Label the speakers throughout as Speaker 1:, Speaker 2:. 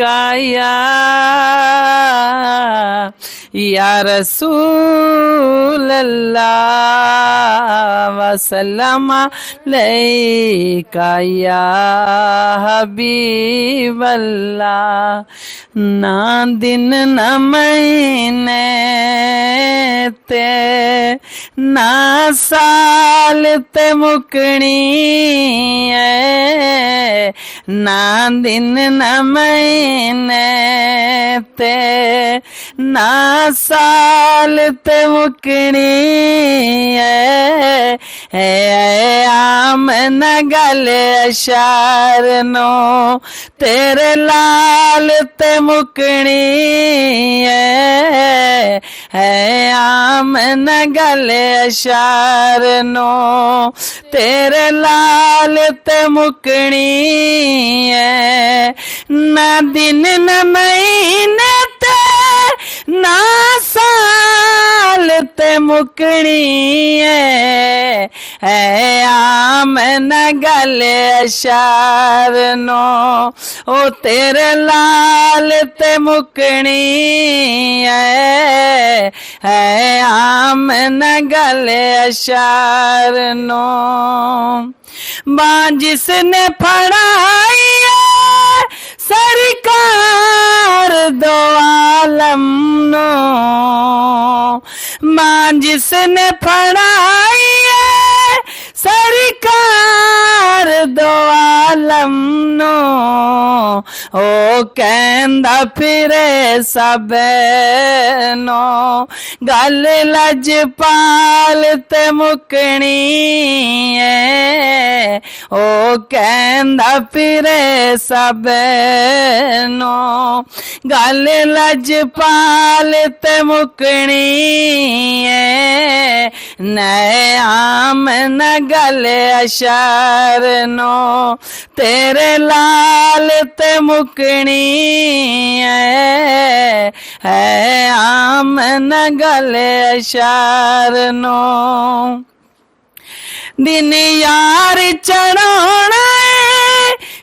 Speaker 1: अलैका या रसूल अल्लाह वसल्लम अलैका या हबीब अल्लाह। ना दिन न महीने ते ना साल ते मुकनी है, ना दिन न महीने ते ना साल ते मुकनी है आम न गल अशार नो तेरे लाल ते मुकनी है आम न गल अशार नो तेरे लाल ते मुकनी है। ना दिन न महीने ते ना साल ते मुकनी है आम न गल अशार नो ओ तेरे लाल ते मुकनी है आम न गल अशार नो। मां जिसने फड़ाई सरकार दो आलम नो, मां जिसने फड़ाई सरकार दो आलम नो ओ कहंदा फिरे सब नो गल लजपाल ते मुकनी है ओ कहंदा फिरे सब नो गल लजपाल ते मुकनी है नए आम न गल अशार नो तेरे लाल ते मुकनी है आम न गल अशार नो। दिन यार चढ़ाना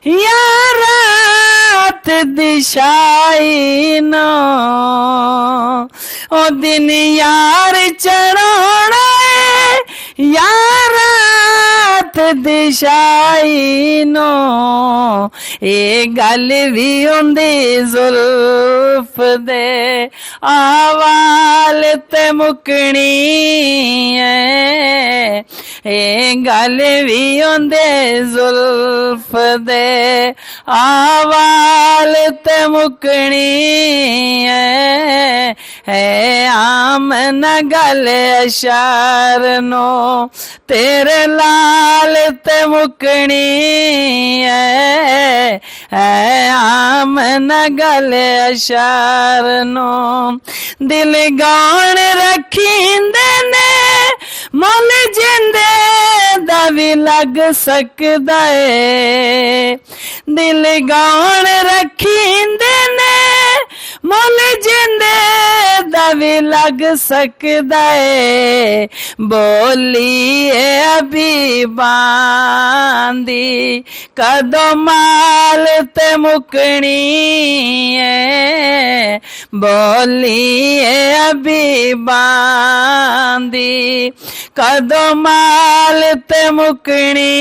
Speaker 1: या रात दिशाई नो ओ दिन यार चढ़ाना या रात दिशाई नो ए गल भी होंदी जुल्फ दे आवाल ते मुकनी है ए गल भी होंदे जुल्फ दे आवाल ते मुकनी है आम न गल अशार नो तेरे लाल ते मुकनी है आम न गल अशार नो। दिल गान रखींदे ने मुल जिंदे दा भी लग सकदा है दिल गान रखींदे ने मुल जिंदे दा भी लग सकदा है बोली अभी बांदी कदों माल ते मुकनी है बोली अभी बांदी कदों माल ते मुकनी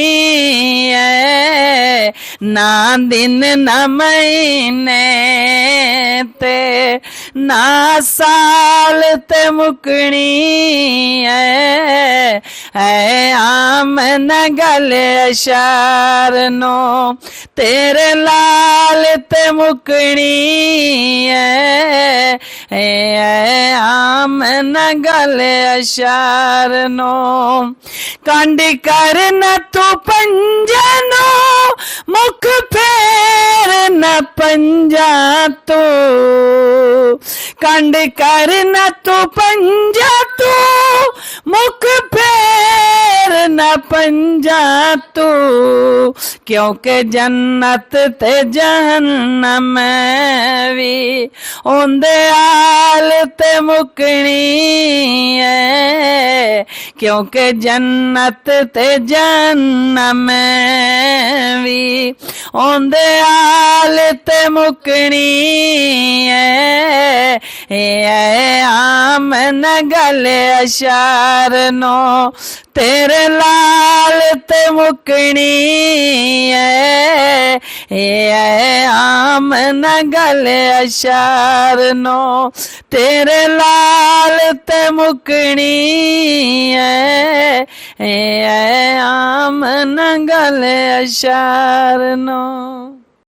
Speaker 1: है ना दिन न महीने ते ना साल ते मुकनी है आम न गल अशार नो तेरे लाल ते मुकनी है आम न गल अशार नो। कंड कर न तू पंजनो मुख फेर न पंजा तो कंड कर न तू पंजा तू मुख फेर न पंजा तू, क्योंकि जन्नत ते जहन्नम भी ओंदे आल ते मुकनी है, क्योंकि जन्नत ते जहन्नम भी ओंदे आल ते मुकनी है। आम न गले अशार नो तेरे लाल ते मुकनी है। आम न गले अशार नो तेरे लाल ते मुकनी है। आम न गले अशार नो।